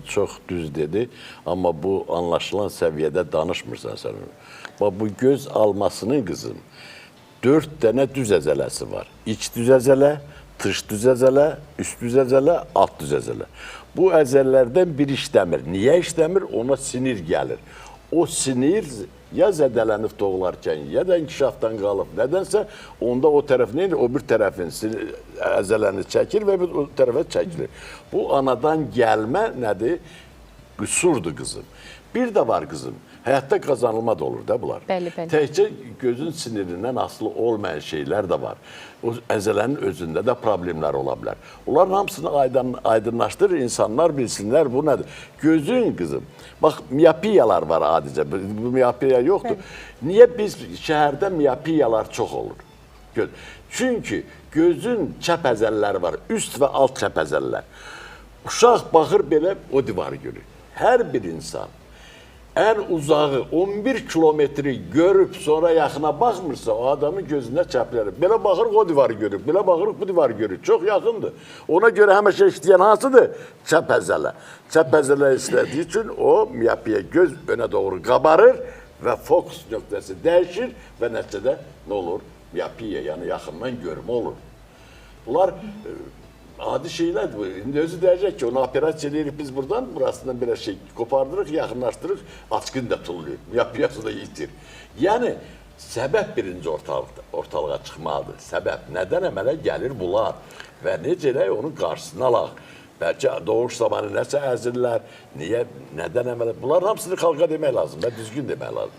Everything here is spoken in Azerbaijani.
çox düz dedi, amma bu anlaşılan səviyyədə danışmırsan sən onu. Bax, bu göz almasının qızım 4 dənə düz əzələsi var. İç düz əzələ, dış düz əzələ, üst düz əzələ, alt düz əzələ. Bu əzələlərdən biri işləmir. Niyə işləmir? Ona sinir gəlir. O sinir ya zədələnib doğularkən, ya da inkişafdan qalıb, nədənsə onda o tərəf neyir? O bir tərəfin əzələni çəkir və o tərəfə çəkilir. Bu anadan gəlmə nədir? Qüsurdur qızım. Bir də var qızım, həyatda qazanılma da olur da bunlar. Bəli, bəli. Təkcə gözün sinirindən asılı olmayan şeylər də var. O əzələnin özündə də problemlər ola bilər. Onların hamısını aydınlaşdırır, insanlar bilsinlər bu nədir. Gözün qızım, bax miyopiyalar var adicə, bu miyopiya yoxdur. Niyə biz şəhərdə miyopiyalar çox olur? Çünki gözün çəp əzəlləri var, üst və alt çəp əzəllər. Uşaq baxır belə o divarı görür. Hər bir insan ən uzağı 11 kilometri görüb sonra yaxına baxmırsa o adamın gözündə çəpləri. Belə baxırıq o divarı görür, belə baxırıq bu divarı görür. Çox yaxındır. Ona görə həmişə işləyən hansıdır? Çəp əzələ. Çəp əzələ işlədiyi üçün o miyopiya göz önə doğru qabarır və fokus nöqtəsi dəyişir və nəticədə nə olur? Miyopiya, yəni yaxından görmə olur. Bunlar adi şeylərdir. İndi özü deyəcək ki, onu operasiya edirik biz buradan, burasından bir şey kopardırıq, yaxınlaşdırıq, açqın da tulluyur, miyopiyası da yitir. Yəni, səbəb birinci ortalığa çıxmalıdır. Səbəb nədən əmələ gəlir bunlar və necə elə onun qarşısını alaq. Bəlkə doğuş zamanı nəsə əzirlər, niyə, nədən əmələ, bunların hamısını xalqa demək lazım və düzgün demək lazım.